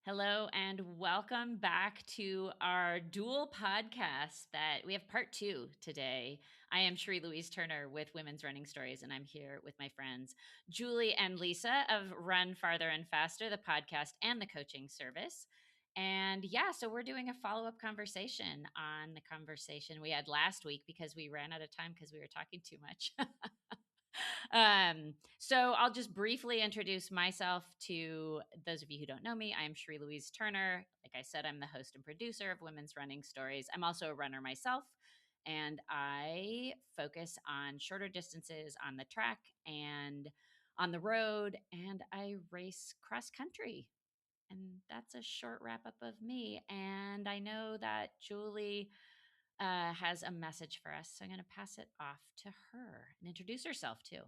Hello and welcome back to our dual podcast that we have part two today. I am Cherie Louise Turner with Women's Running Stories, and I'm here with my friends Julie and Lisa of Run Farther and Faster, the podcast and the coaching service. And yeah, so we're doing a follow up conversation on the conversation we had last week because we ran out of time because we were talking too much. So I'll just briefly introduce myself to those of you who don't know me. I'm Cherie Louise Turner. Like I said, I'm the host and producer of Women's Running Stories. I'm also a runner myself, and I focus on shorter distances on the track and on the road, and I race cross country. And that's a short wrap up of me. And I know that Julie has a message for us. So I'm going to pass it off to her and introduce herself too.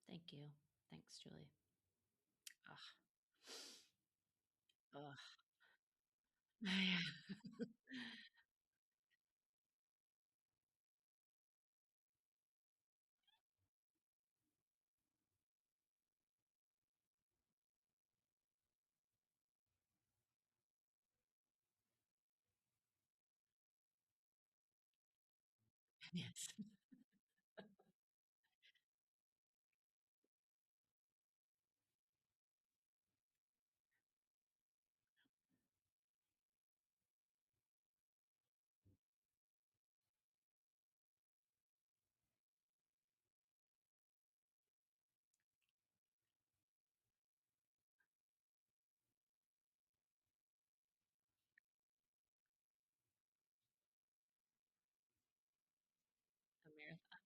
Thank you. Thanks, Julie. Ugh. Ugh. Yes. A marathon.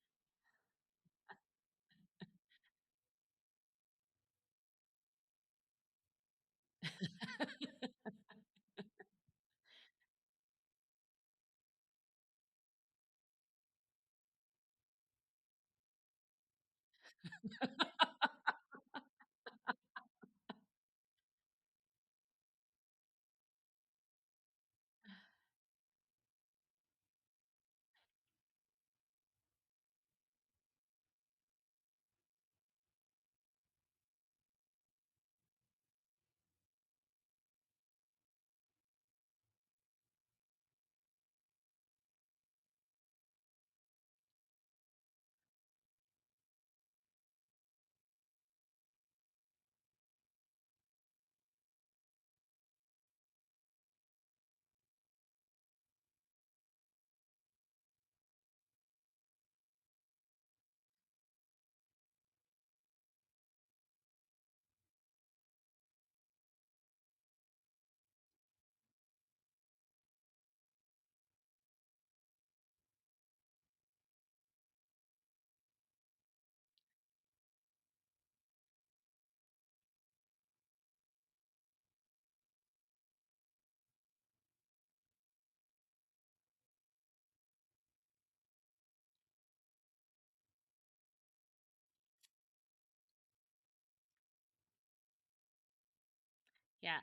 Yeah.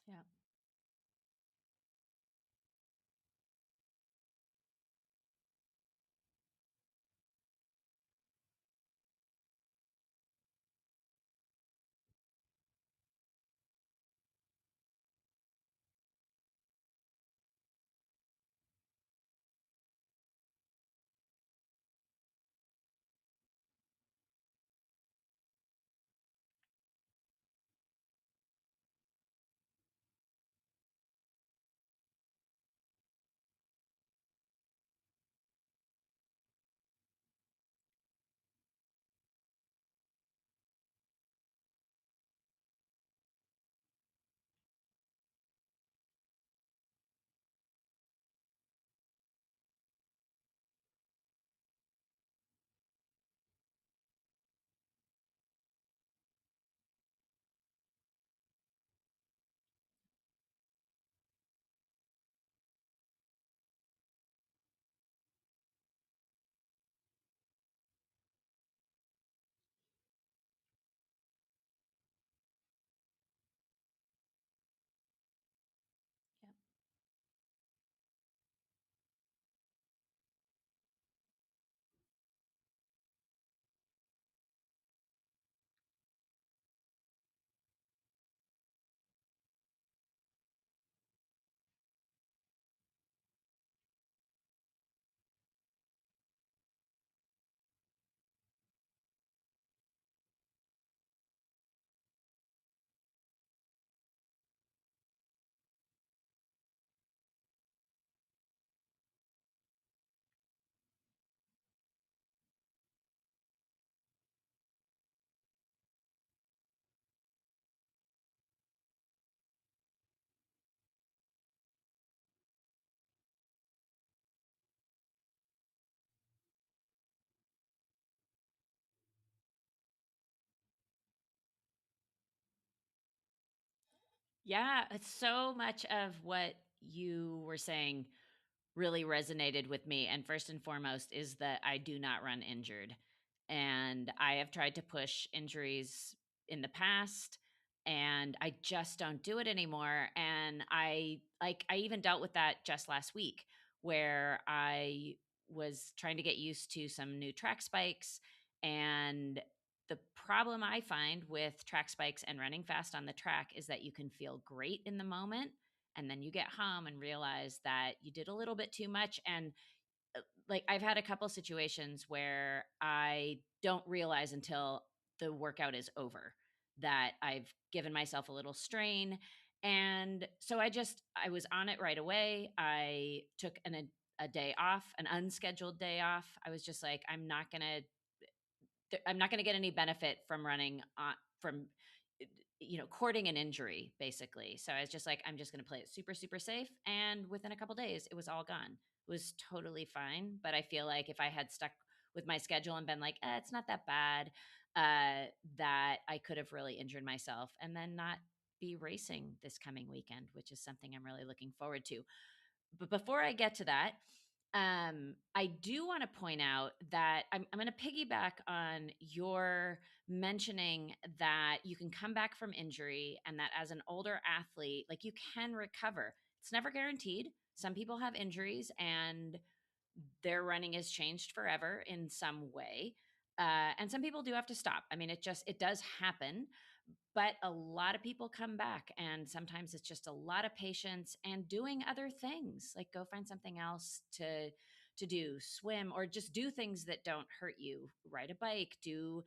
Yeah. Yeah. Yeah, it's so much of what you were saying really resonated with me. And first and foremost is that I do not run injured. And I have tried to push injuries in the past and I just don't do it anymore. And I even dealt with that just last week where I was trying to get used to some new track spikes. And the problem I find with track spikes and running fast on the track is that you can feel great in the moment and then you get home and realize that you did a little bit too much. And like I've had a couple situations where I don't realize until the workout is over that I've given myself a little strain. And so I was on it right away. I took a day off, an unscheduled day off. I was just like, I'm not going to get any benefit from running from courting an injury basically. So I was just like, I'm just going to play it super super safe, and within a couple days it was all gone. It was totally fine, but I feel like if I had stuck with my schedule and been like, it's not that bad, that I could have really injured myself and then not be racing this coming weekend, which is something I'm really looking forward to. But before I get to that, I do want to point out that I'm going to piggyback on your mentioning that you can come back from injury and that as an older athlete, like you can recover. It's never guaranteed. Some people have injuries and their running is changed forever in some way. And some people do have to stop. I mean, it does happen, but a lot of people come back, and sometimes it's just a lot of patience and doing other things, like go find something else to do, swim, or just do things that don't hurt you. Ride a bike, do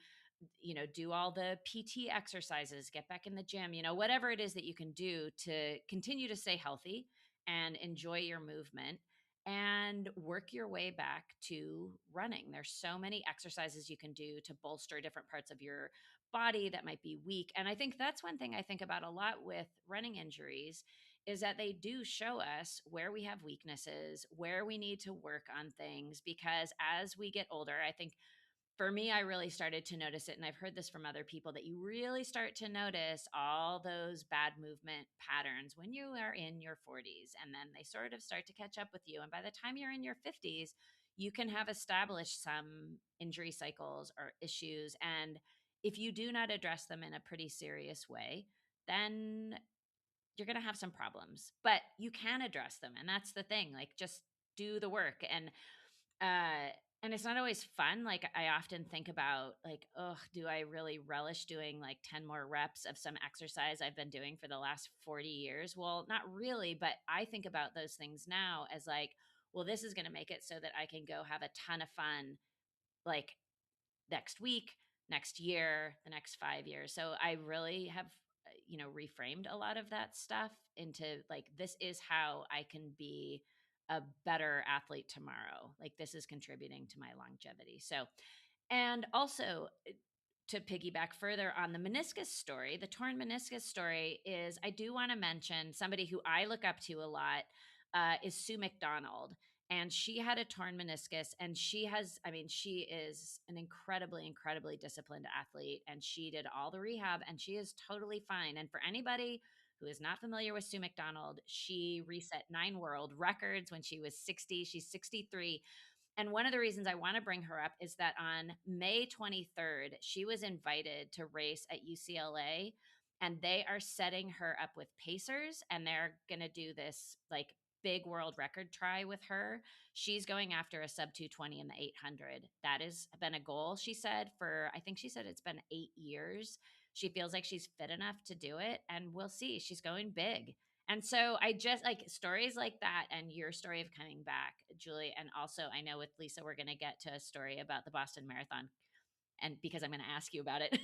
all the PT exercises, get back in the gym, whatever it is that you can do to continue to stay healthy and enjoy your movement and work your way back to running. There's so many exercises you can do to bolster different parts of your body that might be weak. And I think that's one thing I think about a lot with running injuries is that they do show us where we have weaknesses, where we need to work on things, because as we get older, I think for me, I really started to notice it. And I've heard this from other people that you really start to notice all those bad movement patterns when you are in your 40s. And then they sort of start to catch up with you. And by the time you're in your 50s, you can have established some injury cycles or issues. And if you do not address them in a pretty serious way, then you're going to have some problems, but you can address them. And that's the thing. Like, just do the work. Uh, and it's not always fun. Like, I often think about, like, oh, do I really relish doing like 10 more reps of some exercise I've been doing for the last 40 years? Well, not really, but I think about those things now as like, well, this is going to make it so that I can go have a ton of fun, like, next week, next year, the next 5 years. So I really have, reframed a lot of that stuff into like, this is how I can be a better athlete tomorrow. Like, this is contributing to my longevity. So, and also, to piggyback further on the meniscus story, the torn meniscus story is, I do want to mention somebody who I look up to a lot, is Sue McDonald. And she had a torn meniscus, and she is an incredibly, incredibly disciplined athlete. And she did all the rehab, and she is totally fine. And for anybody who is not familiar with Sue McDonald, she reset 9 world records when she was 60. She's 63. And one of the reasons I want to bring her up is that on May 23rd, she was invited to race at UCLA, and they are setting her up with pacers, and they're going to do this like big world record try with her. She's going after a sub 220 in the 800. That has been a goal, she said, for, I think she said it's been 8 years. She feels like she's fit enough to do it, and we'll see. She's going big. And so I just like stories like that, and your story of coming back, Julie. And also, I know with Lisa, we're going to get to a story about the Boston Marathon. And because I'm going to ask you about it,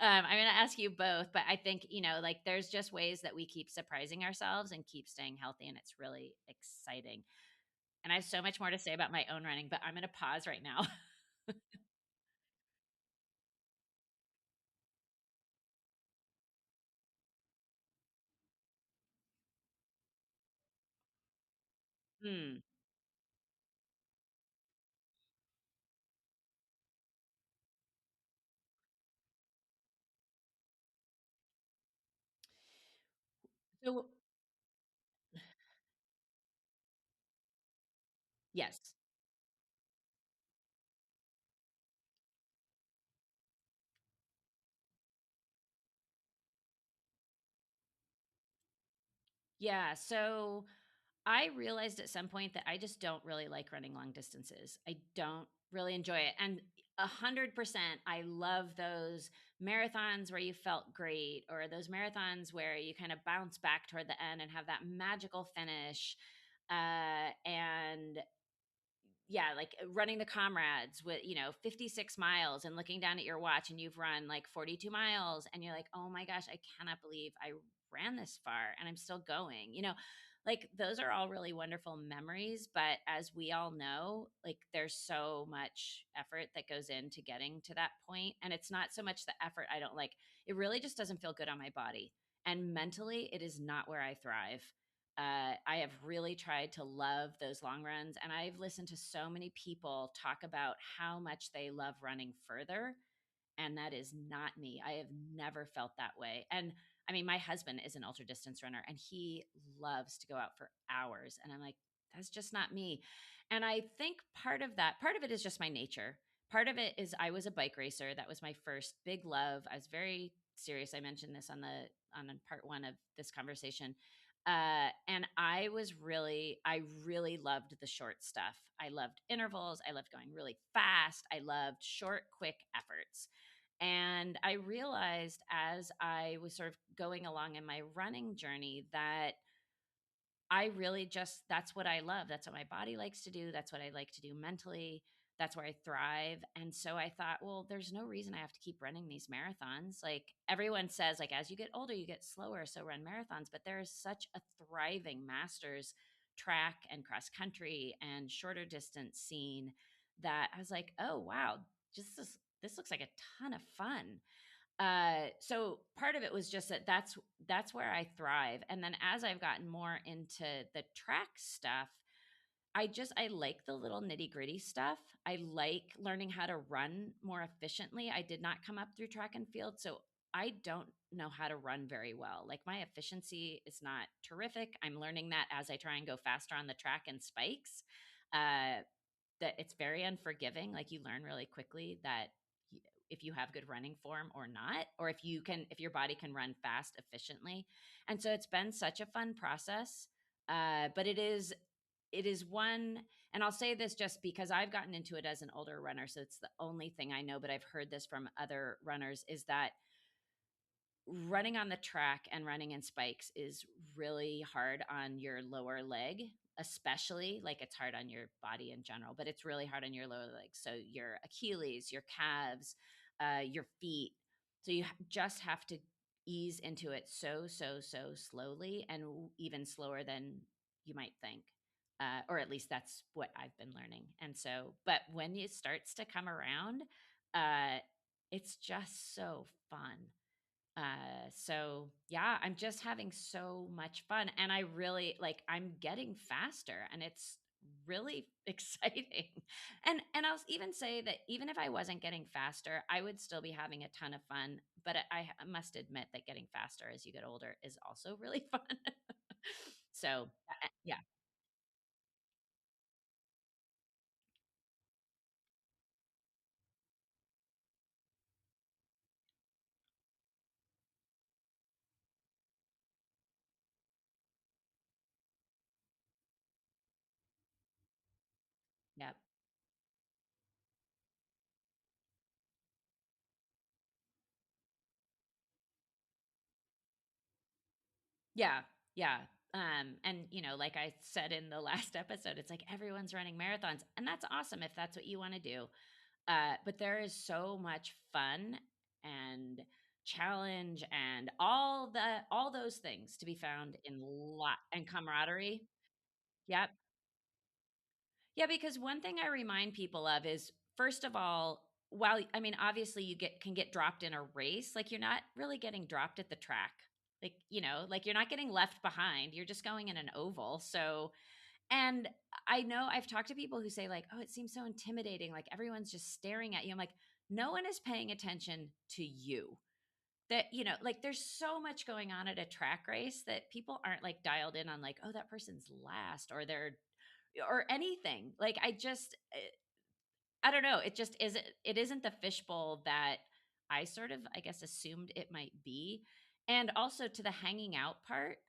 I'm going to ask you both. But I think, like, there's just ways that we keep surprising ourselves and keep staying healthy. And it's really exciting. And I have so much more to say about my own running, but I'm going to pause right now. Hmm. So, yes. Yeah. So, I realized at some point that I just don't really like running long distances. I don't really enjoy it. And 100%, I love those marathons where you felt great, or those marathons where you kind of bounce back toward the end and have that magical finish. And yeah, like running the comrades with, 56 miles and looking down at your watch and you've run like 42 miles and you're like, oh my gosh, I cannot believe I ran this far and I'm still going. Like, those are all really wonderful memories. But as we all know, like, there's so much effort that goes into getting to that point. And it's not so much the effort I don't like, it really just doesn't feel good on my body. And mentally, it is not where I thrive. I have really tried to love those long runs. And I've listened to so many people talk about how much they love running further. And that is not me. I have never felt that way. And I mean, my husband is an ultra distance runner and he loves to go out for hours. And I'm like, that's just not me. And I think part of it is just my nature. Part of it is I was a bike racer. That was my first big love. I was very serious. I mentioned this on part one of this conversation. And I really loved the short stuff. I loved intervals. I loved going really fast. I loved short, quick efforts. And I realized as I was sort of going along in my running journey that I really just, that's what I love. That's what my body likes to do. That's what I like to do mentally. That's where I thrive. And so I thought, well, there's no reason I have to keep running these marathons. Like, everyone says, like, as you get older, you get slower. So run marathons. But there is such a thriving masters track and cross country and shorter distance scene that I was like, oh, wow, just this looks like a ton of fun. So part of it was just that's where I thrive. And then as I've gotten more into the track stuff, I like the little nitty gritty stuff. I like learning how to run more efficiently. I did not come up through track and field, so I don't know how to run very well. Like, my efficiency is not terrific. I'm learning that as I try and go faster on the track and spikes. Uh, that it's very unforgiving. Like, you learn really quickly that if you have good running form or not, or if your body can run fast efficiently. And so it's been such a fun process. But it is one, and I'll say this just because I've gotten into it as an older runner, so it's the only thing I know, but I've heard this from other runners, is that running on the track and running in spikes is really hard on your lower leg, especially. Like, it's hard on your body in general, but it's really hard on your lower legs. So your Achilles, your calves, your feet. So just have to ease into it so slowly, and even slower than you might think. Or at least that's what I've been learning. And so, but when it starts to come around, it's just so fun. So yeah, I'm just having so much fun, and I really like, I'm getting faster, and it's really exciting. And I'll even say that even if I wasn't getting faster, I would still be having a ton of fun. But I must admit that getting faster as you get older is also really fun. So yeah, yeah. Yeah, yeah. And like I said in the last episode, it's like everyone's running marathons, and that's awesome if that's what you want to do. But there is so much fun and challenge and all those things to be found in lot and camaraderie. Yep. Yeah, because one thing I remind people of is, first of all, while I mean, obviously you can get dropped in a race, like you're not really getting dropped at the track. Like, like you're not getting left behind. You're just going in an oval. So, and I know I've talked to people who say, like, "Oh, it seems so intimidating. Like everyone's just staring at you." I'm like, "No one is paying attention to you." That, like, there's so much going on at a track race that people aren't like dialed in on, like, "Oh, that person's last," or they're or anything. Like, I don't know. It isn't the fishbowl that I sort of, I guess, assumed it might be. And also, to the hanging out part,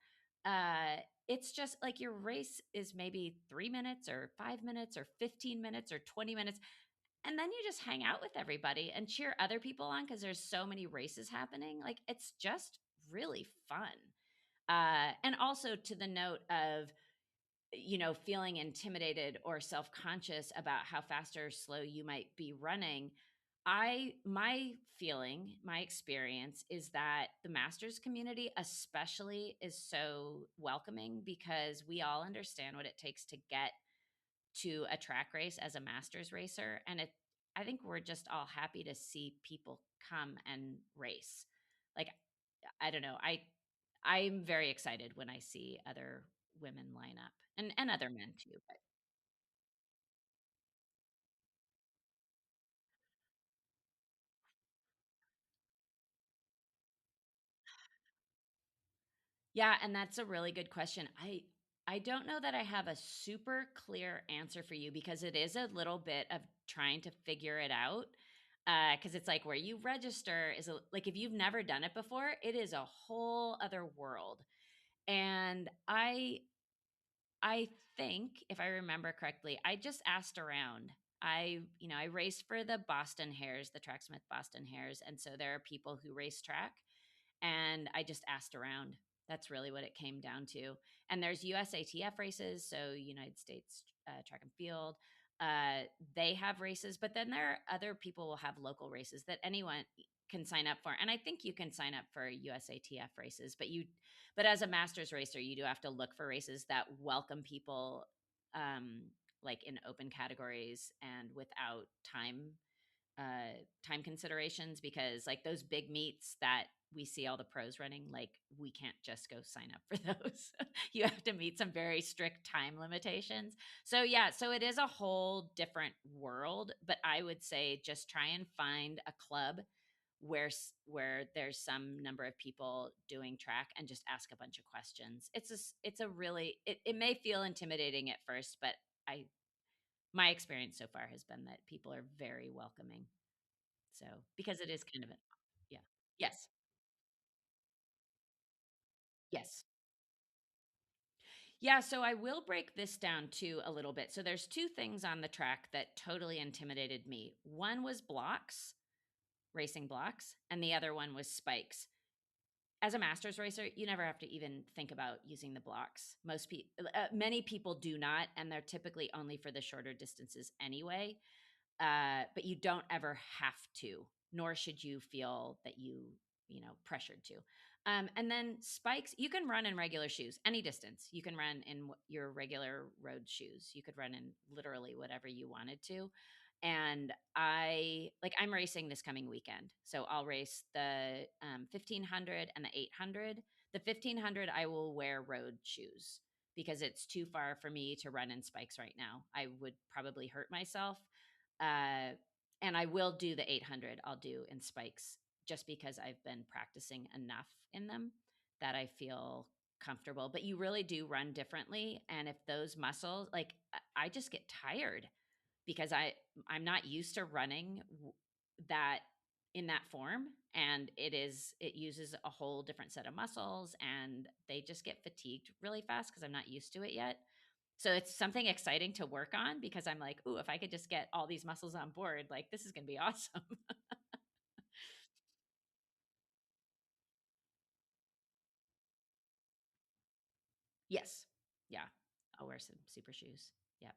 it's just like your race is maybe 3 minutes or 5 minutes or 15 minutes or 20 minutes. And then you just hang out with everybody and cheer other people on because there's so many races happening. Like, it's just really fun. And also, to the note of, feeling intimidated or self-conscious about how fast or slow you might be running. My feeling, my experience is that the masters community especially is so welcoming because we all understand what it takes to get to a track race as a masters racer. And I think we're just all happy to see people come and race. Like, I don't know. I'm very excited when I see other women line up, and other men too. But yeah, and that's a really good question. I don't know that I have a super clear answer for you because it is a little bit of trying to figure it out. Because it's like where you register like, if you've never done it before, it is a whole other world. And I think, if I remember correctly, I just asked around. I raced for the Boston Hares, the Tracksmith Boston Hares, and so there are people who race track, and I just asked around. That's really what it came down to. And there's USATF races, so United States Track and Field. They have races, but then there are other people will have local races that anyone can sign up for. And I think you can sign up for USATF races, but as a masters racer, you do have to look for races that welcome people, um, like in open categories and without time considerations, because like those big meets that we see all the pros running, like we can't just go sign up for those. You have to meet some very strict time limitations. So yeah, so it is a whole different world, but I would say just try and find a club where there's some number of people doing track and just ask a bunch of questions. It's a really, it may feel intimidating at first, but I my experience so far has been that people are very welcoming. So, because it is kind of an yeah. Yes. Yes. Yeah, so I will break this down too a little bit. So there's two things on the track that totally intimidated me. One was blocks, racing blocks, and the other one was spikes. As a masters racer, you never have to even think about using the blocks. Many people do not, and they're typically only for the shorter distances anyway. But you don't ever have to, nor should you feel that pressured to. And then spikes, you can run in regular shoes, any distance. You can run in your regular road shoes. You could run in literally whatever you wanted to. And I'm racing this coming weekend. So I'll race the 1500 and the 800. The 1500, I will wear road shoes because it's too far for me to run in spikes right now. I would probably hurt myself. uh, and I will do the 800. I'll do in spikes just because I've been practicing enough in them that I feel comfortable. But you really do run differently, and if those muscles, like I just get tired because I'm not used to running that in that form, and it uses a whole different set of muscles, and they just get fatigued really fast because I'm not used to it yet. So it's something exciting to work on because I'm like, "Ooh, if I could just get all these muscles on board, like this is going to be awesome." Yes. Yeah. I'll wear some super shoes. Yep.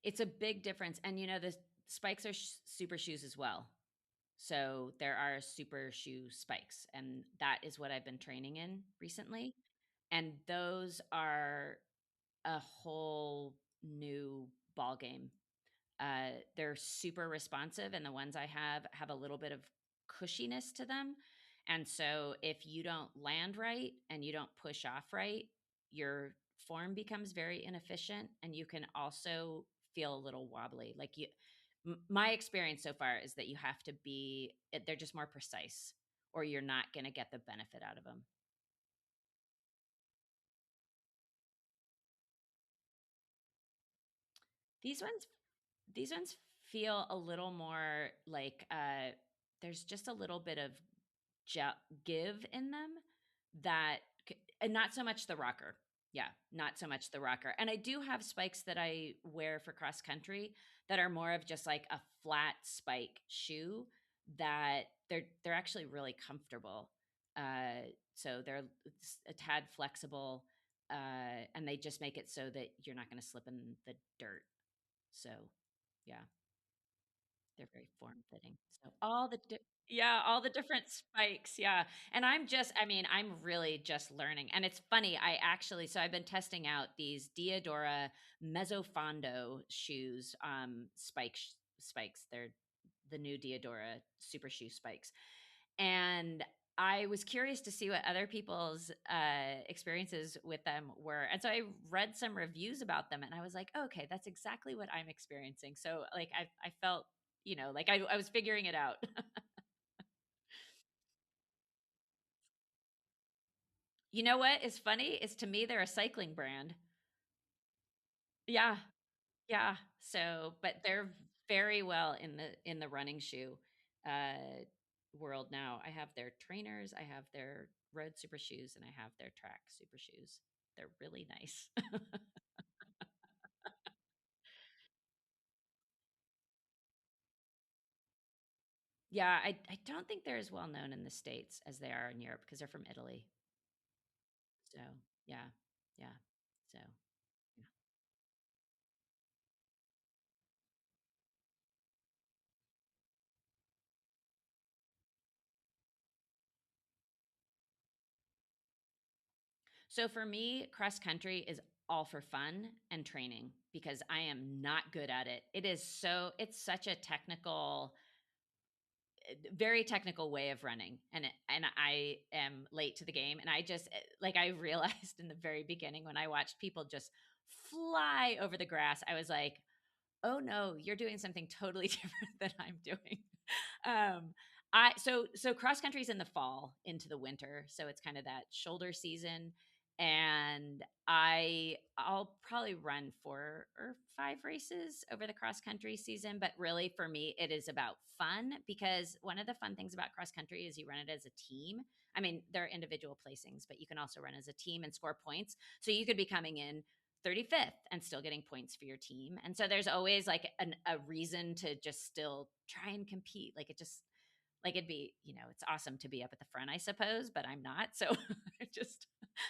It's a big difference, and the spikes are super shoes as well. So there are super shoe spikes, and that is what I've been training in recently. And those are a whole new ball game. They're super responsive, and the ones I have a little bit of cushiness to them. And so if you don't land right and you don't push off right, your form becomes very inefficient, and you can also feel a little wobbly. My experience so far is that you have to they're just more precise, or you're not going to get the benefit out of them. These ones These ones feel a little more like, there's just a little bit of give in them that and not so much the rocker. Yeah, not so much the rocker. And I do have spikes that I wear for cross country that are more of just like a flat spike shoe that they're actually really comfortable. So they're a tad flexible, and they just make it so that you're not going to slip in the dirt. So, yeah, they're very form-fitting. So all the different spikes, yeah, and I mean, I'm really just learning, and it's funny, I've been testing out these Diadora Mezzofondo shoes, spikes. They're the new Diadora super shoe spikes, and I was curious to see what other people's experiences with them were. And so I read some reviews about them, and I was like, okay, that's exactly what I'm experiencing. So, like, I felt, like I was figuring it out. You know what is funny is, to me, they're a cycling brand. Yeah. Yeah. So, but they're very well in the running shoe world now. I have their trainers, I have their road super shoes, and I have their track super shoes. They're really nice. Yeah, I don't think they're as well known in the States as they are in Europe because they're from Italy. So, yeah. Yeah. So, yeah. So for me, cross country is all for fun and training because I am not good at it. It's such a very technical way of running, and I am late to the game, and I just like I realized in the very beginning when I watched people just fly over the grass. I was like, "Oh no, you're doing something totally different than I'm doing." Um, so cross country's in the fall into the winter, so it's kind of that shoulder season, and I'll probably run 4 or 5 races over the cross country season, but really for me it is about fun because one of the fun things about cross country is you run it as a team. I mean, there are individual placings, but you can also run as a team and score points. So you could be coming in 35th and still getting points for your team. And so there's always like a reason to just still try and compete. Like it just like it'd be, it's awesome to be up at the front, I suppose, but I'm not. So I just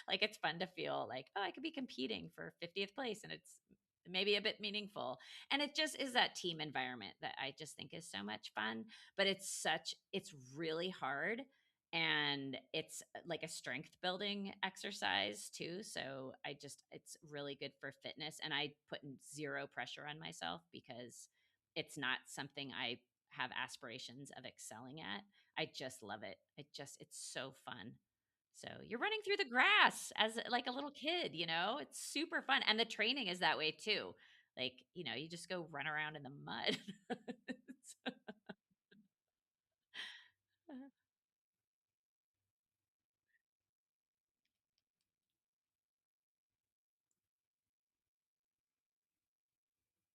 like it's fun to feel like, oh, I could be competing for 50th place and it's maybe a bit meaningful. And it just is that team environment that I just think is so much fun, but it's really hard and it's like a strength building exercise too. So it's really good for fitness and I put zero pressure on myself because it's not something I have aspirations of excelling at. I just love it. It's so fun. So you're running through the grass as like a little kid, it's super fun. And the training is that way too. Like, you just go run around in the mud.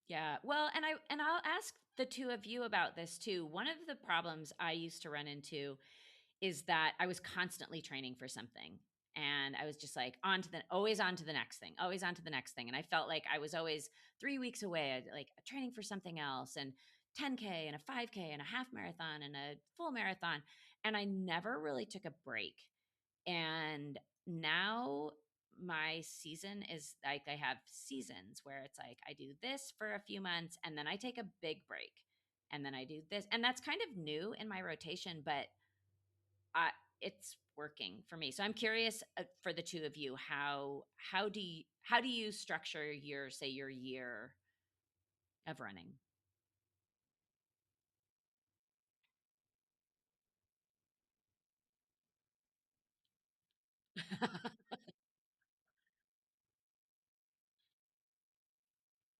Yeah. Well, and I'll ask the two of you about this too. One of the problems I used to run into is that I was constantly training for something. And I was just like always on to the next thing, always on to the next thing. And I felt like I was always 3 weeks away, like training for something else and 10K and a 5K and a half marathon and a full marathon. And I never really took a break. And now my season is like I have seasons where it's like I do this for a few months and then I take a big break and then I do this. And that's kind of new in my rotation, but I, it's working for me. So I'm curious for the two of you how do you structure your say your year of running?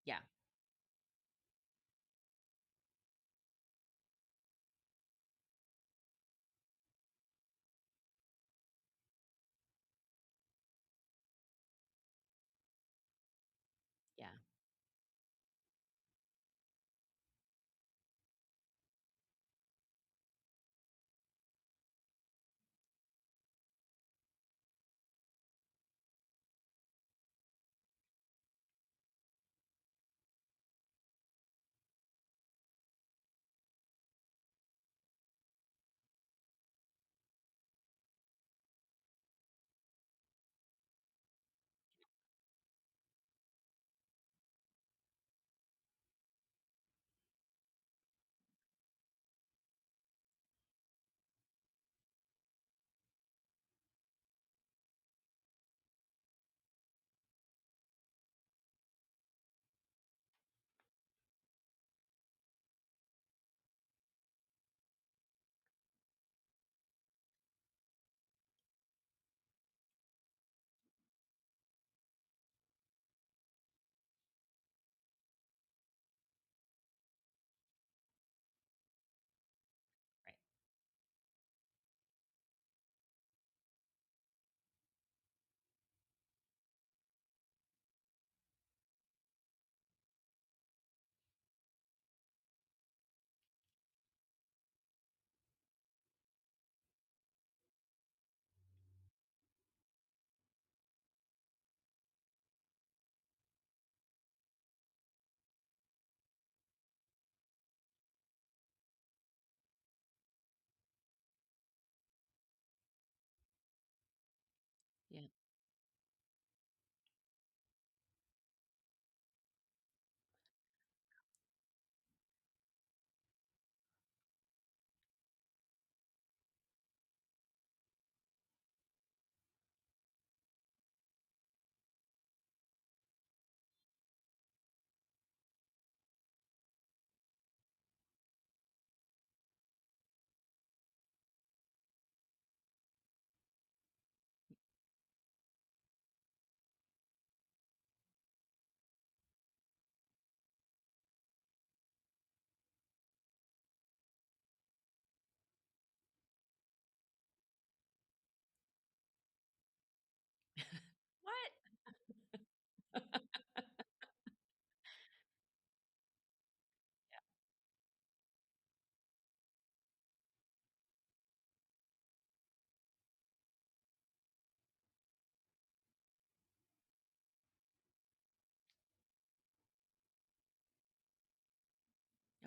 Yeah. Yeah.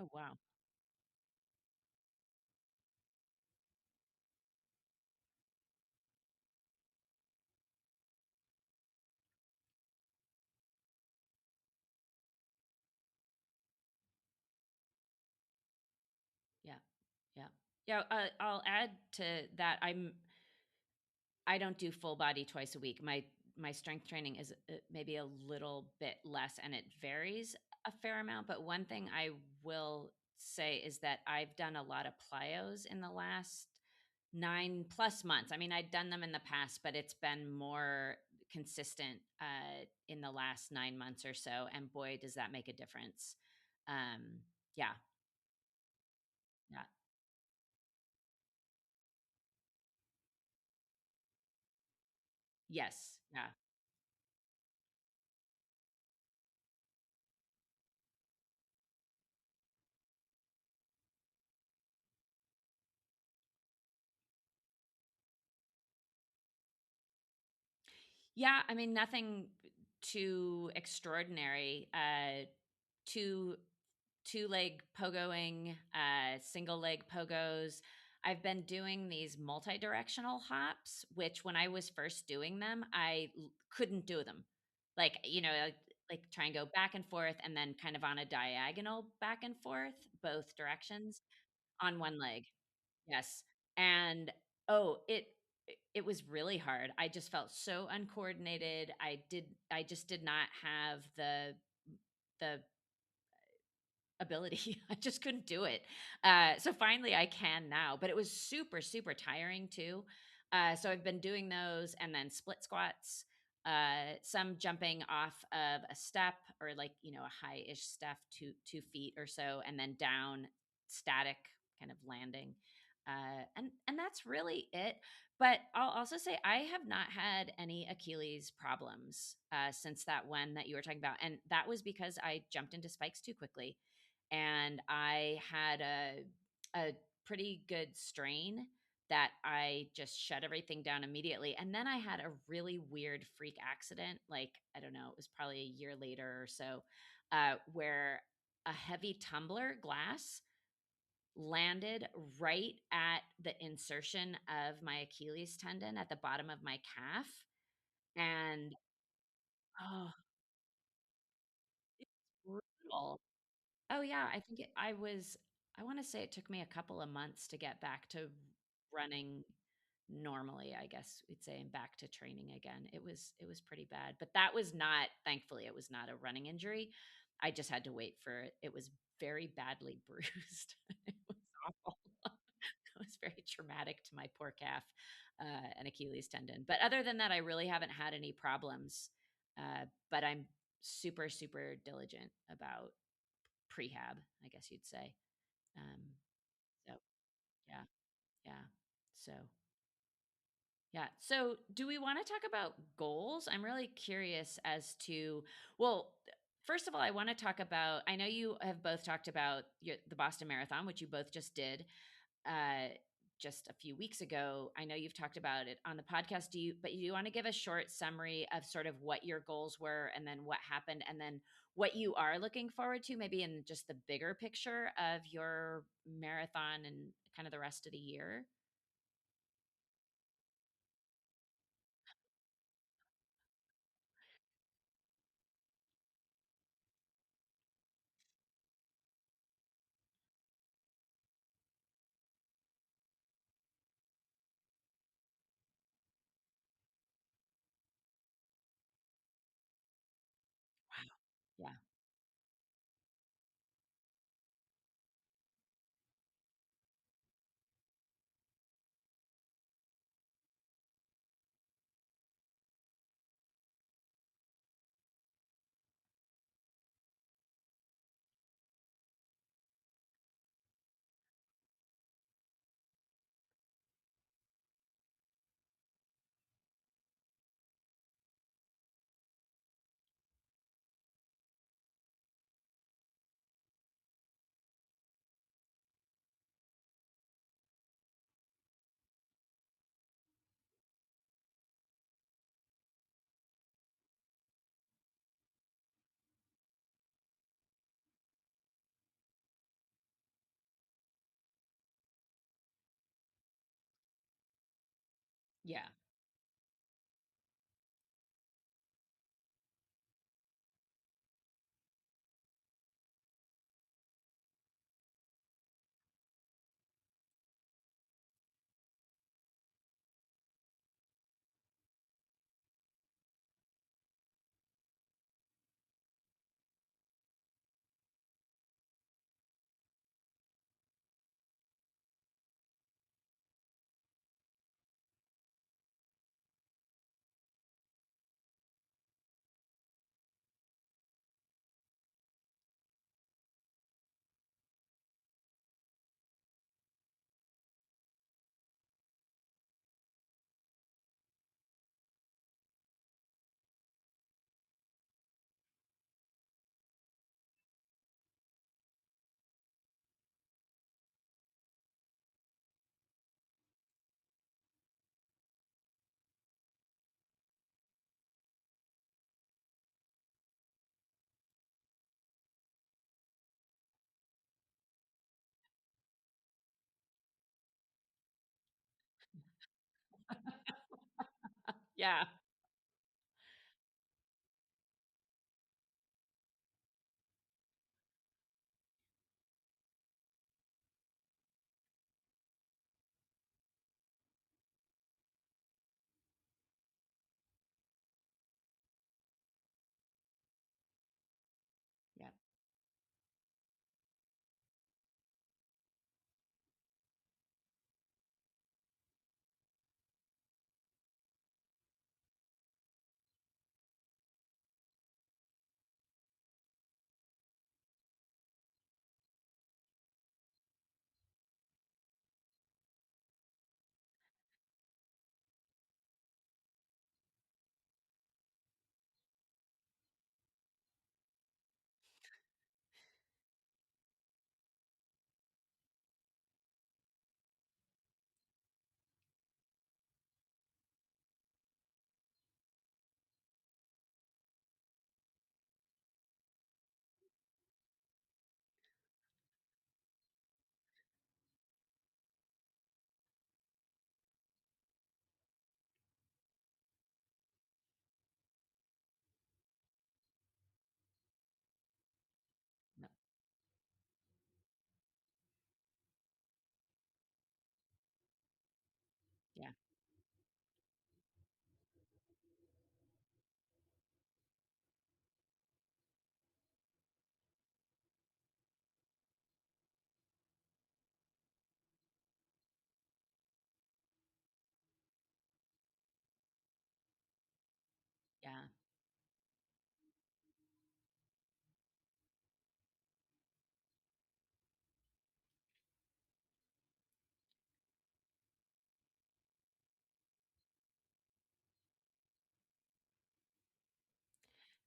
Oh, wow. Yeah. Yeah. Yeah, I'll add to that. I don't do full body twice a week. My strength training is maybe a little bit less, and it varies a fair amount. But one thing I will say is that I've done a lot of plyos in the last 9 plus months. I mean, I'd done them in the past, but it's been more consistent in the last 9 months or so. And boy, does that make a difference. Um, yeah, yeah, yes, yeah. Yeah, I mean, nothing too extraordinary. 2 2-leg pogoing, single leg pogos. I've been doing these multi-directional hops, which when I was first doing them, couldn't do them. Like, like try and go back and forth and then kind of on a diagonal back and forth, both directions on one leg. Yes, and oh, it was really hard. I just felt so uncoordinated. I just did not have the ability. I just couldn't do it. So finally I can now, but it was super, super tiring too. So I've been doing those and then split squats, some jumping off of a step or like, a high-ish step, 2 feet or so, and then down static kind of landing. And that's really it. But I'll also say I have not had any Achilles problems since that one that you were talking about. And that was because I jumped into spikes too quickly and I had a pretty good strain that I just shut everything down immediately. And then I had a really weird freak accident. Like, I don't know, it was probably a year later or so, where a heavy tumbler glass landed right at the insertion of my Achilles tendon at the bottom of my calf. And oh, it's brutal. Oh, yeah, I think I wanna say it took me a couple of months to get back to running normally, I guess we'd say, and back to training again. It was pretty bad, but that was not thankfully, it was not a running injury. I just had to wait for it. It was very badly bruised. It was awful. It was very traumatic to my poor calf, and Achilles tendon. But other than that, I really haven't had any problems, but I'm super, super diligent about prehab, I guess you'd say. Um, so yeah, yeah. So yeah. So do we want to talk about goals? I'm really curious as to, well, first of all, I want to talk about, I know you have both talked about the Boston Marathon, which you both just did uh, just a few weeks ago. I know you've talked about it on the podcast. But you want to give a short summary of sort of what your goals were and then what happened and then what you are looking forward to, maybe in just the bigger picture of your marathon and kind of the rest of the year? Wow. Yeah. Yeah. Yeah. Yeah. No. Yeah. Yeah.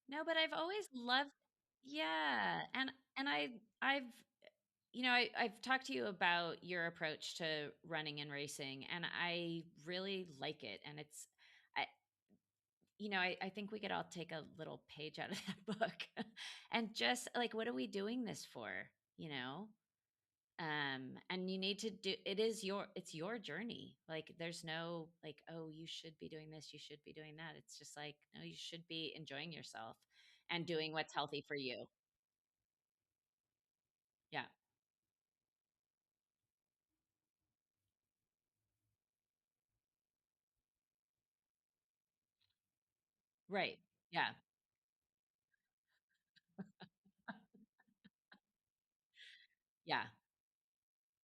No, but I've always loved. Yeah, and I've I've talked to you about your approach to running and racing, and I really like it, and it's I I think we could all take a little page out of that book and just like, what are we doing this for? You know? And you need to do it's your journey. Like there's no like, oh, you should be doing this, you should be doing that. It's just like, no, you should be enjoying yourself and doing what's healthy for you. Yeah. Right. Yeah. Yeah.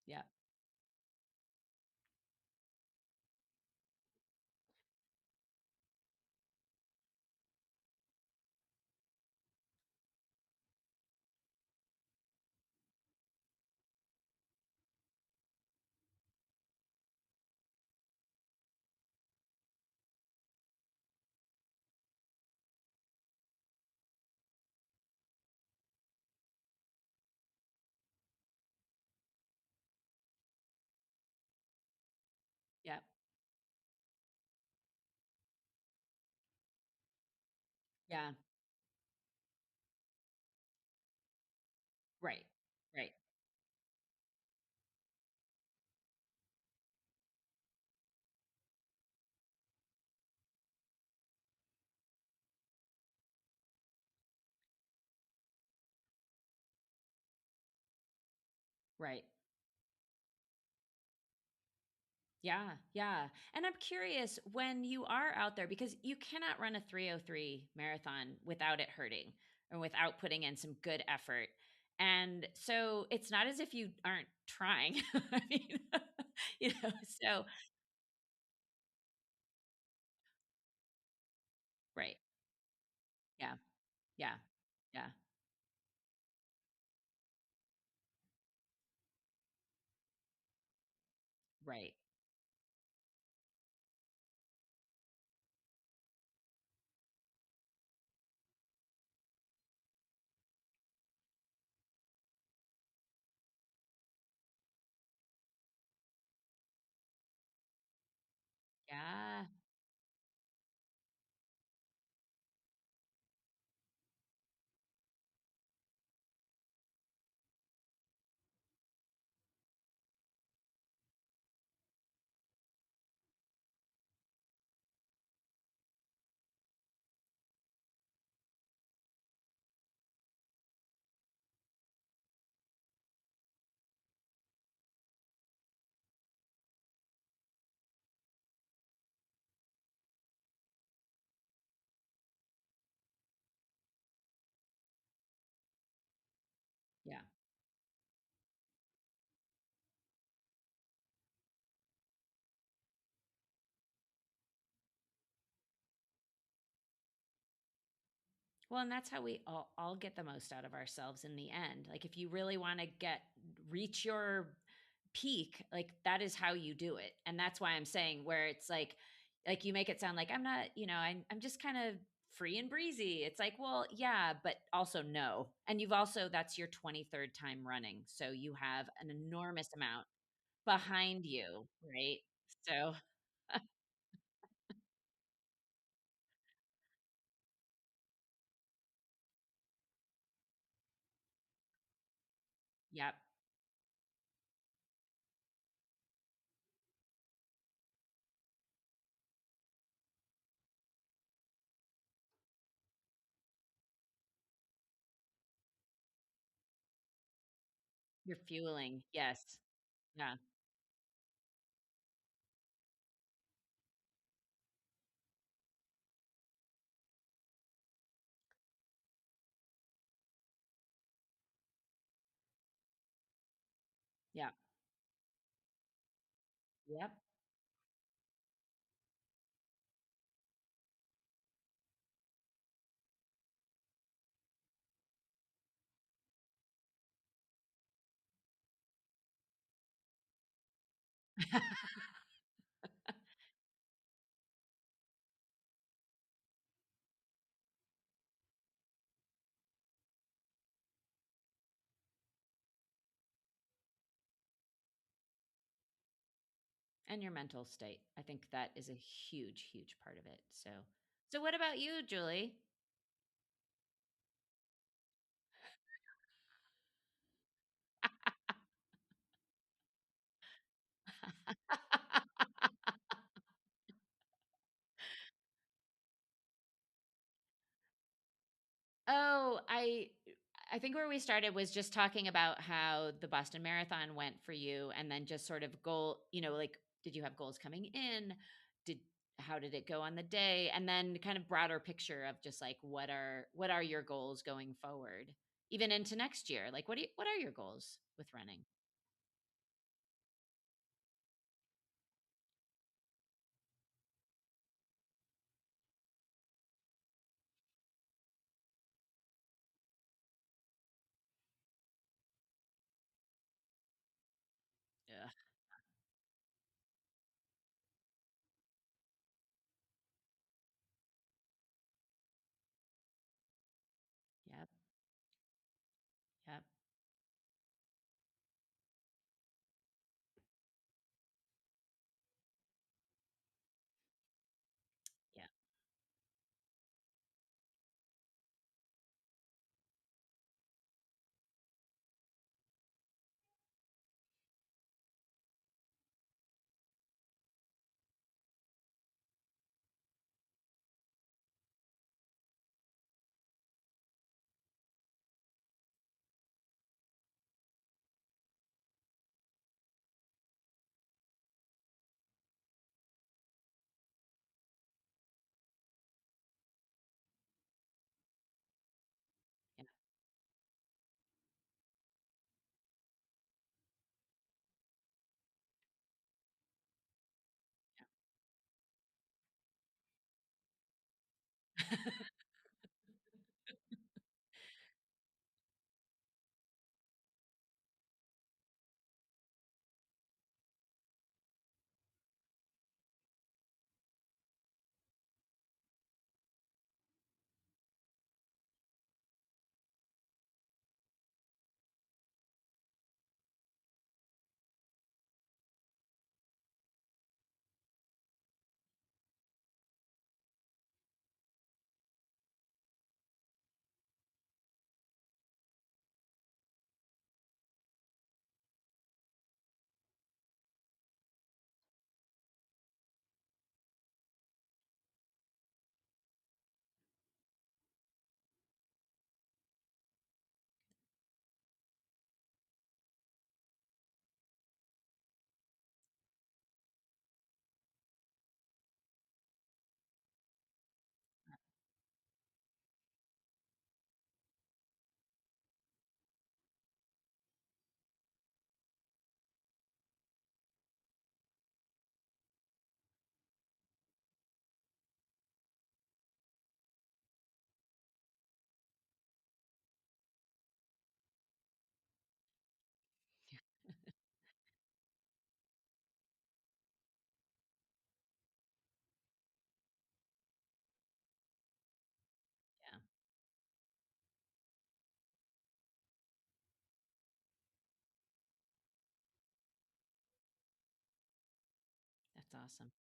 Yeah. Yeah. Yeah. Right. Right. Right. Yeah, yeah. And I'm curious when you are out there because you cannot run a 3:03 marathon without it hurting or without putting in some good effort. And so it's not as if you aren't trying. I mean, so right. Yeah. Yeah. Yeah. Right. Yeah. Yeah. Well, and that's how we all get the most out of ourselves in the end. Like if you really want to reach your peak, like that is how you do it. And that's why I'm saying where it's like you make it sound like I'm not, I'm just kind of free and breezy. It's like, well, yeah, but also no. And you've also that's your 23rd time running. So you have an enormous amount behind you, right? So, yep, you're fueling. Yes. Yeah. Yeah. Yep. And your mental state. I think that is a huge, huge part of it. So what about you, Julie? Oh, I think where we started was just talking about how the Boston Marathon went for you and then just sort of like did you have goals coming in? Did How did it go on the day? And then kind of broader picture of just like what are your goals going forward? Even into next year. Like what are your goals with running? Yeah. Yep. Yep. awesome.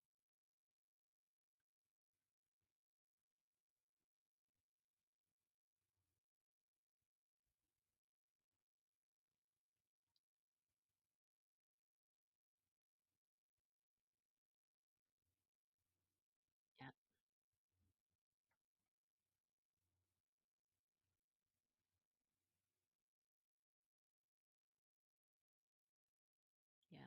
Yeah. Yeah.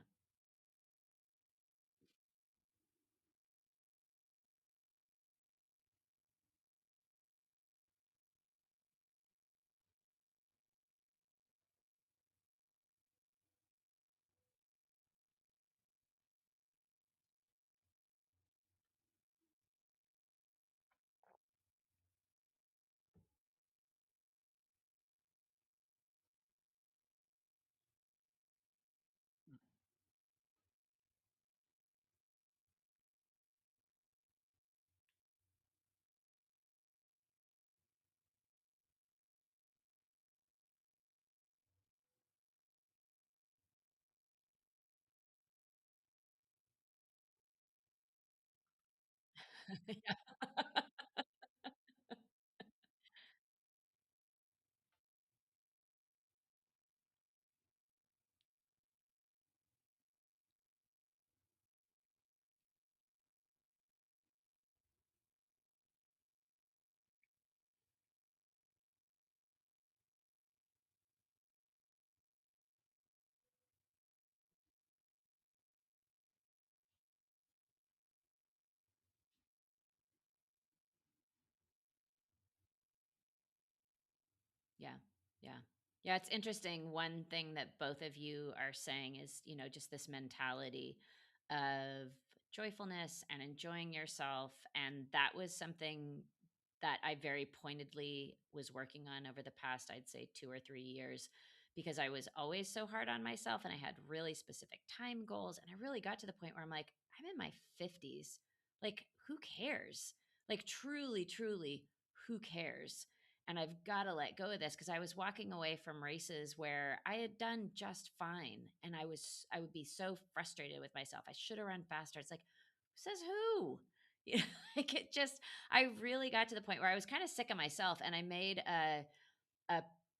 Yeah. Yeah. Yeah. Yeah, it's interesting. One thing that both of you are saying is, just this mentality of joyfulness and enjoying yourself. And that was something that I very pointedly was working on over the past, I'd say, 2 or 3 years, because I was always so hard on myself and I had really specific time goals. And I really got to the point where I'm like, I'm in my 50s. Like, who cares? Like, truly, truly, who cares? And I've got to let go of this because I was walking away from races where I had done just fine and I would be so frustrated with myself. I should have run faster. It's like, says who? You know, like it just I really got to the point where I was kind of sick of myself and I made a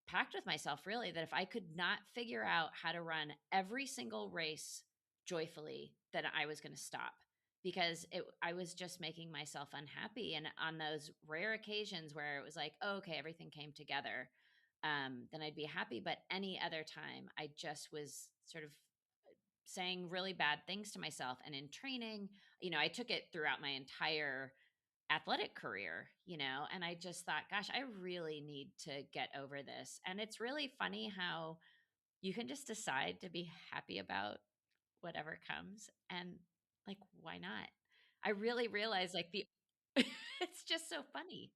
pact with myself really that if I could not figure out how to run every single race joyfully, then I was going to stop because I was just making myself unhappy. And on those rare occasions where it was like, oh, okay, everything came together, then I'd be happy. But any other time, I just was sort of saying really bad things to myself. And in training, I took it throughout my entire athletic career, and I just thought, gosh, I really need to get over this. And it's really funny how you can just decide to be happy about whatever comes and like why not? I really realize like the it's just so funny.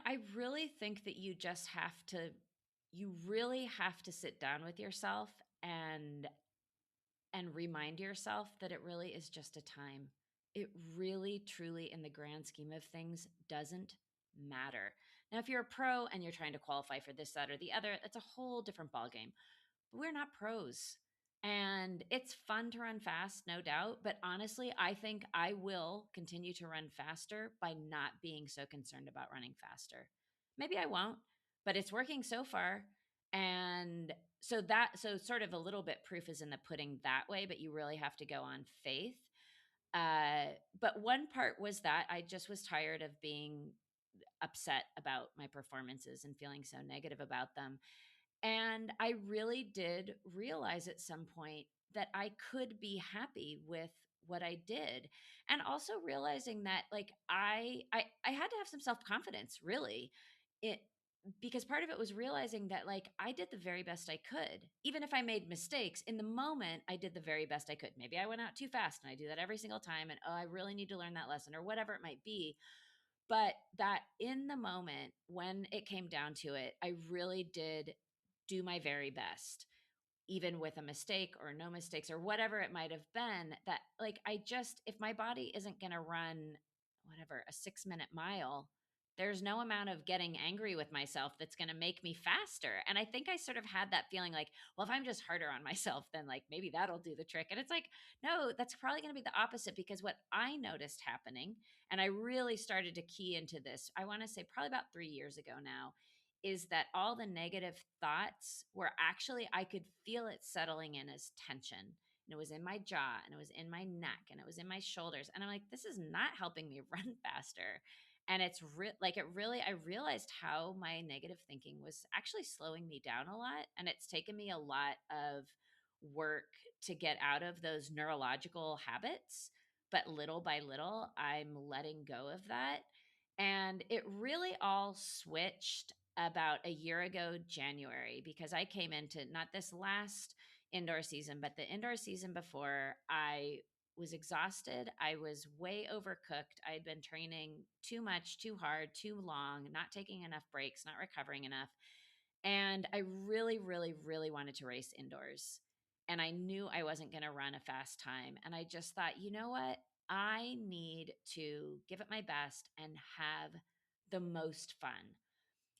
I really think that you really have to sit down with yourself and remind yourself that it really is just a time. It really, truly, in the grand scheme of things, doesn't matter. Now, if you're a pro and you're trying to qualify for this, that, or the other, that's a whole different ballgame. But we're not pros. And it's fun to run fast, no doubt. But honestly, I think I will continue to run faster by not being so concerned about running faster. Maybe I won't, but it's working so far. And so sort of a little bit proof is in the pudding that way, but you really have to go on faith. But one part was that I just was tired of being upset about my performances and feeling so negative about them. And I really did realize at some point that I could be happy with what I did. And also realizing that like I had to have some self-confidence really. It because part of it was realizing that like I did the very best I could. Even if I made mistakes in the moment, I did the very best I could. Maybe I went out too fast and I do that every single time and oh, I really need to learn that lesson or whatever it might be. But that in the moment when it came down to it, I really did do my very best. even with a mistake or no mistakes or whatever it might have been, that like I just, if my body isn't going to run whatever a 6 minute mile, there's no amount of getting angry with myself that's going to make me faster. And I think I sort of had that feeling like, well, if I'm just harder on myself, then like maybe that'll do the trick. And it's like, no, that's probably going to be the opposite, because what I noticed happening, and I really started to key into this, I want to say probably about 3 years ago now, is that all the negative thoughts were actually, I could feel it settling in as tension. And it was in my jaw and it was in my neck and it was in my shoulders. And I'm like, this is not helping me run faster. And it's like, it really, I realized how my negative thinking was actually slowing me down a lot. And it's taken me a lot of work to get out of those neurological habits. But little by little, I'm letting go of that. And it really all switched about a year ago, January, because I came into not this last indoor season, but the indoor season before. I was exhausted. I was way overcooked. I'd been training too much, too hard, too long, not taking enough breaks, not recovering enough. And I really, really, really wanted to race indoors. And I knew I wasn't going to run a fast time. And I just thought, you know what? I need to give it my best and have the most fun.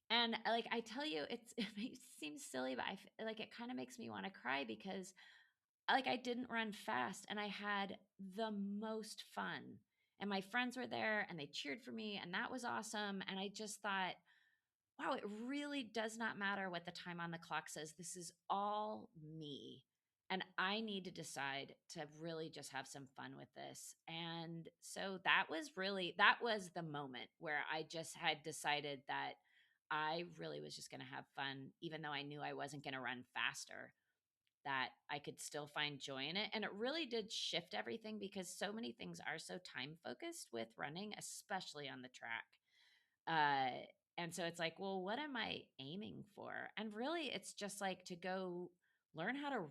And like I tell you, it seems silly, but like it kind of makes me want to cry, because like I didn't run fast and I had the most fun. And my friends were there and they cheered for me and that was awesome. And I just thought, wow, it really does not matter what the time on the clock says. This is all me. And I need to decide to really just have some fun with this. And so that was the moment where I just had decided that I really was just going to have fun, even though I knew I wasn't going to run faster, that I could still find joy in it. And it really did shift everything, because so many things are so time focused with running, especially on the track. Uh, and so it's like, well, what am I aiming for? And really, it's just like to go learn how to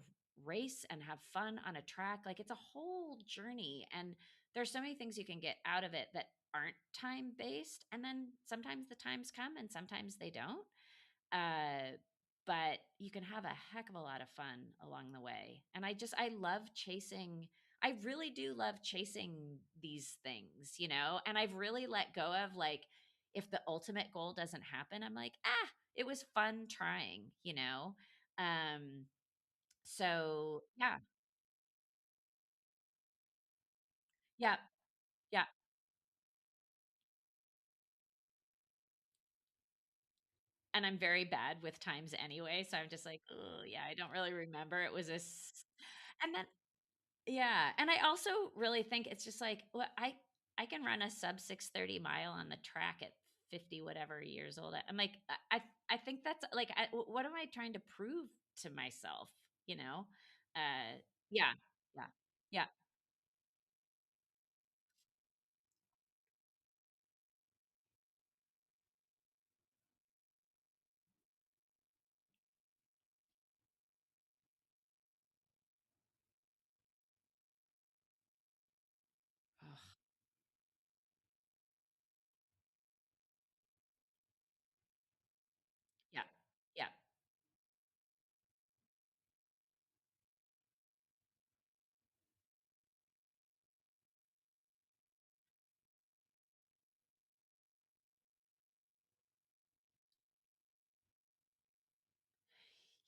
race and have fun on a track. Like it's a whole journey. And there's so many things you can get out of it that aren't time based. And then sometimes the times come and sometimes they don't. Uh, but you can have a heck of a lot of fun along the way. And I love chasing. I really do love chasing these things, you know, and I've really let go of like, if the ultimate goal doesn't happen, I'm like, it was fun trying, you know? Um, so yeah, yeah, yeah. And I'm very bad with times anyway. So I'm just like, oh, yeah, I don't really remember. It was and then yeah, and I also really think it's just like, well, I can run a sub 6:30 mile on the track at 50 whatever years old. I'm like, I think that's like, what am I trying to prove to myself? You know? Yeah, yeah, yeah. Ugh, yeah, yeah.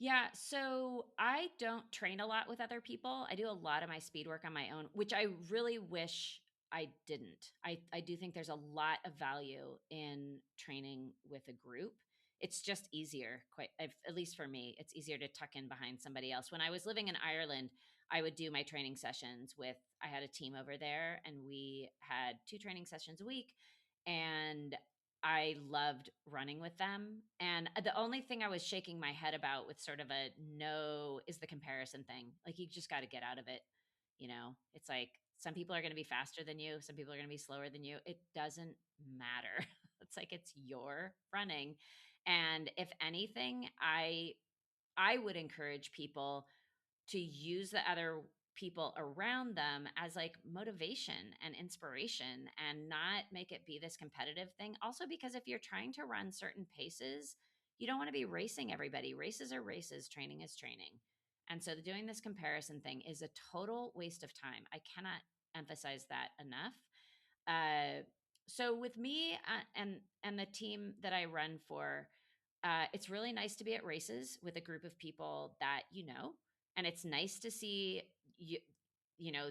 Yeah, so I don't train a lot with other people. I do a lot of my speed work on my own, which I really wish I didn't. I do think there's a lot of value in training with a group. It's just easier, at least for me, it's easier to tuck in behind somebody else. When I was living in Ireland, I would do my training sessions with, I had a team over there and we had two training sessions a week. And I loved running with them. And the only thing I was shaking my head about with sort of a no is the comparison thing. Like you just got to get out of it. You know, it's like some people are going to be faster than you, some people are going to be slower than you. It doesn't matter. It's like it's your running. And if anything, I would encourage people to use the other people around them as like motivation and inspiration, and not make it be this competitive thing. Also, because if you're trying to run certain paces, you don't want to be racing everybody. Races are races, training is training. And so doing this comparison thing is a total waste of time. I cannot emphasize that enough. Uh, so with me and the team that I run for, it's really nice to be at races with a group of people that you know, and it's nice to see you know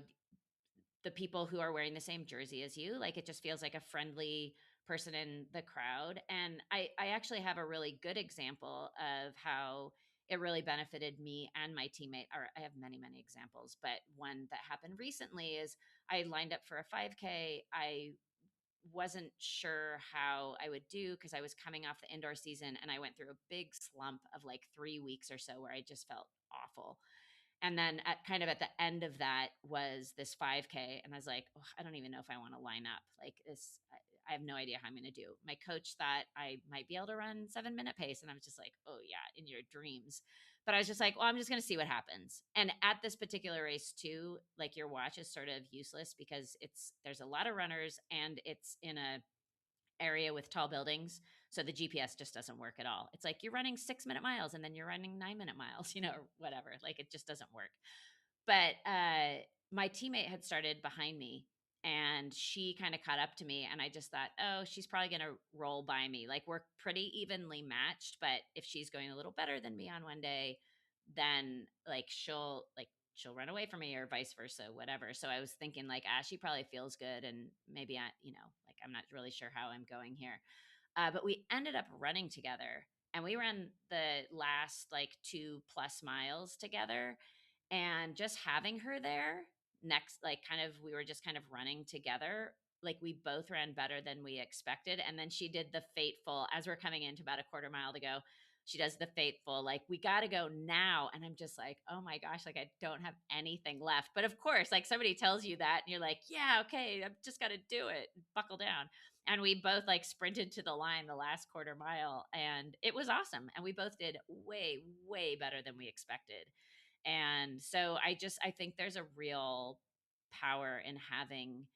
the people who are wearing the same jersey as you. Like, it just feels like a friendly person in the crowd. And I actually have a really good example of how it really benefited me and my teammate. Or I have many examples, but one that happened recently is I lined up for a 5K. I wasn't sure how I would do because I was coming off the indoor season and I went through a big slump of like 3 weeks or so where I just felt awful. And then at the end of that was this 5K. And I was like, oh, I don't even know if I want to line up like this. I have no idea how I'm going to do. My coach thought I might be able to run 7 minute pace. And I was just like, oh yeah, in your dreams. But I was just like, well, I'm just going to see what happens. And at this particular race too, like your watch is sort of useless because there's a lot of runners and it's in a area with tall buildings. So the GPS just doesn't work at all. It's like you're running 6 minute miles and then you're running 9 minute miles, or whatever. Like it just doesn't work. But my teammate had started behind me and she kind of caught up to me. And I just thought, oh, she's probably going to roll by me. Like we're pretty evenly matched. But if she's going a little better than me on one day, then she'll run away from me or vice versa, whatever. So I was thinking like, she probably feels good. And maybe like I'm not really sure how I'm going here. But we ended up running together and we ran the last like 2+ miles together. And just having her there next, like we were just kind of running together. Like we both ran better than we expected. And then she did the fateful, as we're coming into about a quarter mile to go, she does the fateful, like, we got to go now. And I'm just like, oh my gosh, like I don't have anything left. But of course, like somebody tells you that and you're like, yeah, okay, I've just got to do it. Buckle down. And we both like sprinted to the line the last quarter mile and it was awesome. And we both did way better than we expected. And so I think there's a real power in having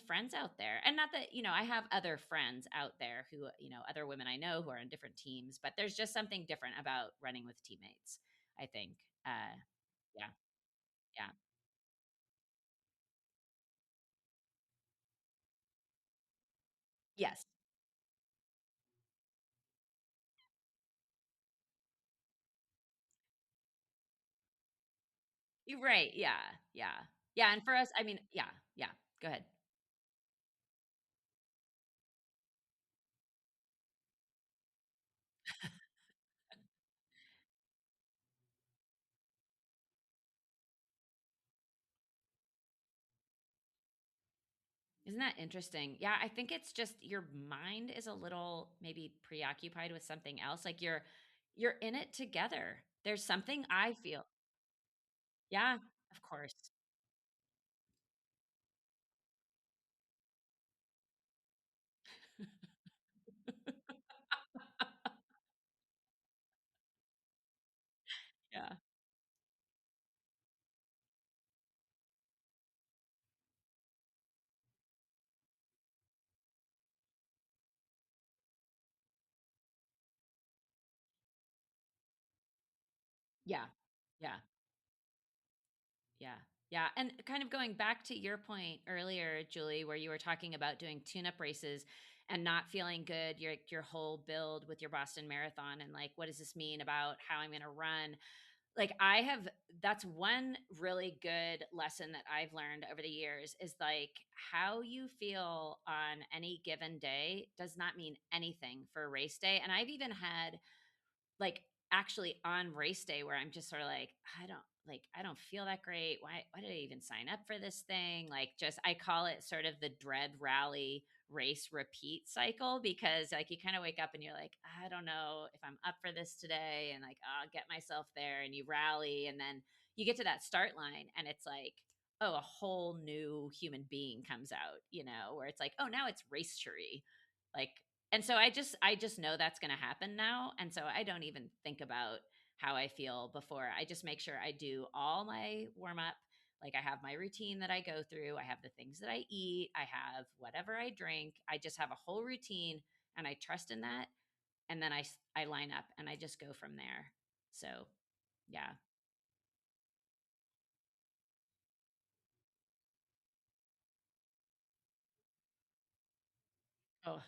friends out there. And not that, I have other friends out there who, other women I know who are on different teams, but there's just something different about running with teammates, I think. Yeah. Yeah. Yes. You're right. Yeah. Yeah. Yeah. And for us, I mean, yeah. Yeah. Go ahead. Isn't that interesting? Yeah, I think it's just your mind is a little maybe preoccupied with something else. Like you're in it together. There's something I feel. Yeah, of course. Yeah. Yeah. Yeah. Yeah. Yeah. And kind of going back to your point earlier, Julie, where you were talking about doing tune-up races and not feeling good, your whole build with your Boston Marathon and like what does this mean about how I'm going to run? Like that's one really good lesson that I've learned over the years is like how you feel on any given day does not mean anything for a race day. And I've even had like actually on race day where I'm just sort of like, I don't feel that great. Why did I even sign up for this thing? Like just I call it sort of the dread rally race repeat cycle because like you kind of wake up and you're like, I don't know if I'm up for this today and like I'll get myself there and you rally and then you get to that start line and it's like, oh, a whole new human being comes out, where it's like, oh, now it's racery. Like and so I just know that's going to happen now, and so I don't even think about how I feel before. I just make sure I do all my warm up. Like I have my routine that I go through. I have the things that I eat. I have whatever I drink. I just have a whole routine and I trust in that. And then I line up and I just go from there. So, yeah. Oh,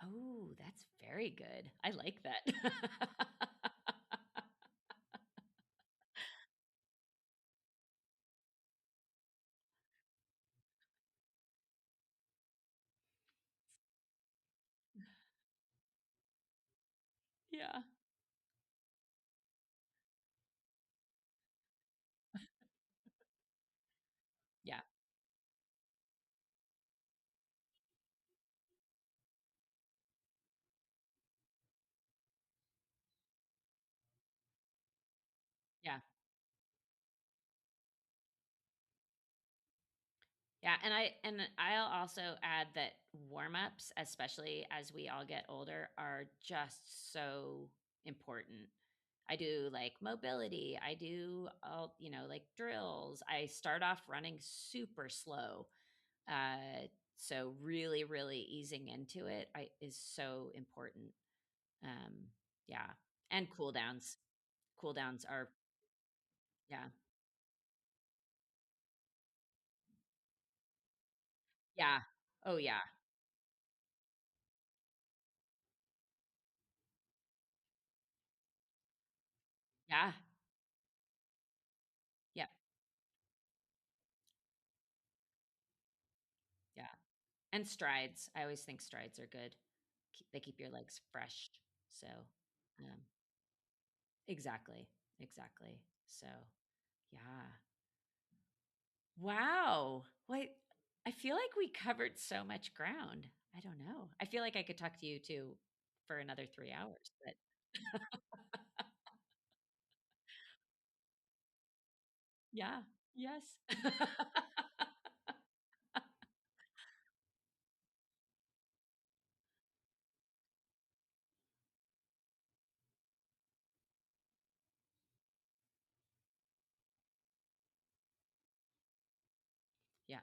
oh, that's very good. I like that. Yeah. Yeah. Yeah. Yeah, and I'll also add that warm-ups, especially as we all get older, are just so important. I do like mobility, I do all, like drills. I start off running super slow. Uh so really, really easing into it is so important. Um yeah. And cool downs. Cool downs are yeah. Yeah. Oh yeah. Yeah. Yeah. Yeah. And strides. I always think strides are good. They keep your legs fresh. So, um exactly, exactly. So, yeah. Wow. Wait, I feel like we covered so much ground. I don't know. I feel like I could talk to you too for another 3 hours, but yeah. Yes. Yeah.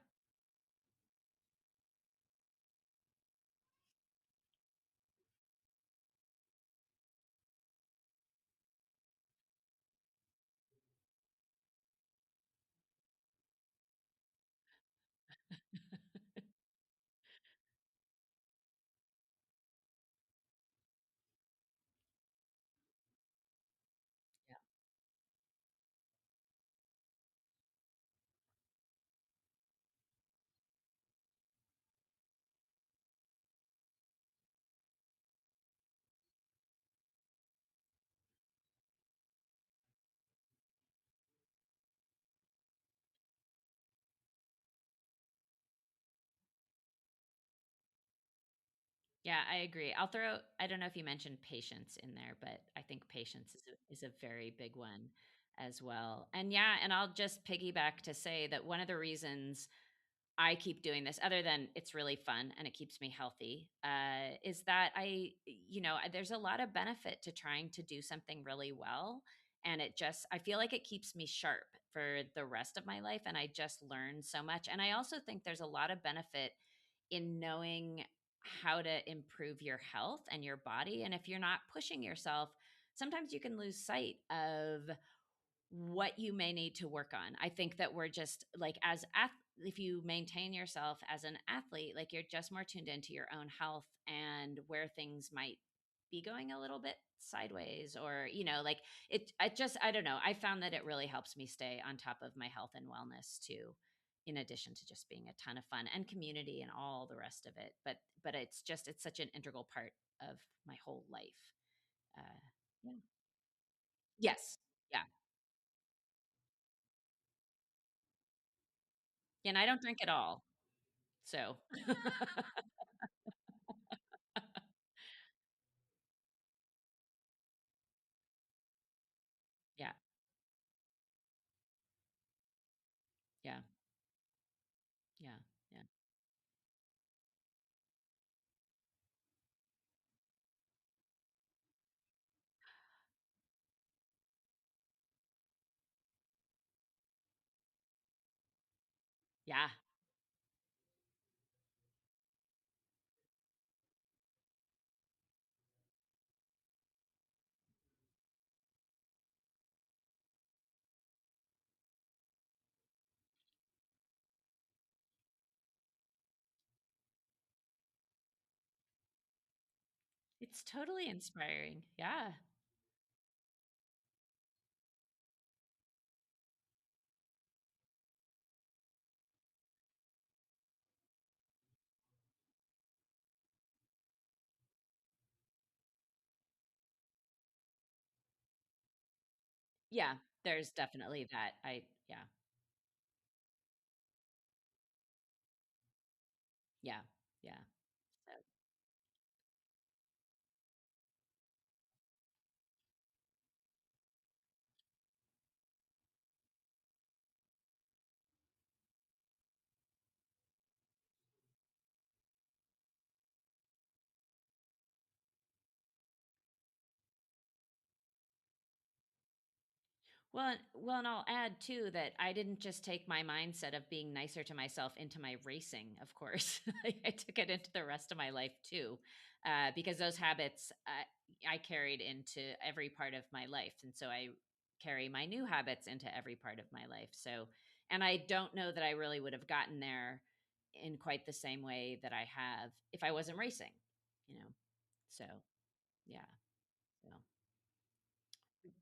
Yeah. Yeah, I agree. I don't know if you mentioned patience in there, but I think patience is a very big one as well. And yeah, and I'll just piggyback to say that one of the reasons I keep doing this, other than it's really fun and it keeps me healthy, is that there's a lot of benefit to trying to do something really well. And I feel like it keeps me sharp for the rest of my life. And I just learn so much. And I also think there's a lot of benefit in knowing how to improve your health and your body. And if you're not pushing yourself, sometimes you can lose sight of what you may need to work on. I think that we're just like if you maintain yourself as an athlete, like you're just more tuned into your own health and where things might be going a little bit sideways or like I don't know. I found that it really helps me stay on top of my health and wellness too, in addition to just being a ton of fun and community and all the rest of it. But it's such an integral part of my whole life. Uh yeah. Yes. Yeah. And I don't drink at all. So yeah, yeah, yeah, yeah, yeah, It's totally inspiring. Yeah. Yeah, there's definitely that. Yeah. Yeah. Yeah. So, well, and I'll add too that I didn't just take my mindset of being nicer to myself into my racing, of course. I took it into the rest of my life too, because those habits I carried into every part of my life, and so I carry my new habits into every part of my life. So, and I don't know that I really would have gotten there in quite the same way that I have if I wasn't racing, you know. So, yeah. So, yes,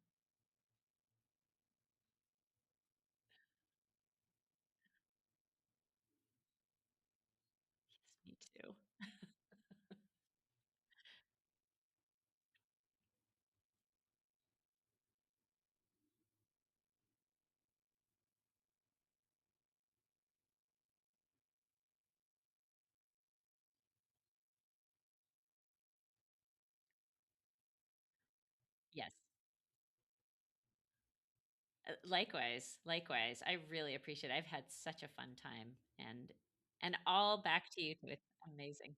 me too. Yes. Likewise, likewise. I really appreciate it. I've had such a fun time, and all back to you too. It's amazing.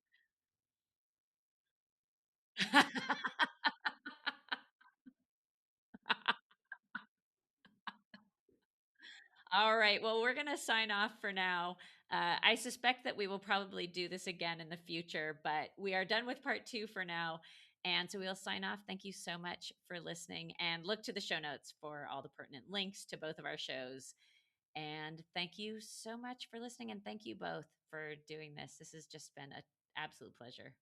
All right. Well, we're going to sign off for now. I suspect that we will probably do this again in the future, but we are done with part two for now. And so we'll sign off. Thank you so much for listening, and look to the show notes for all the pertinent links to both of our shows. And thank you so much for listening. And thank you both for doing this. This has just been an absolute pleasure.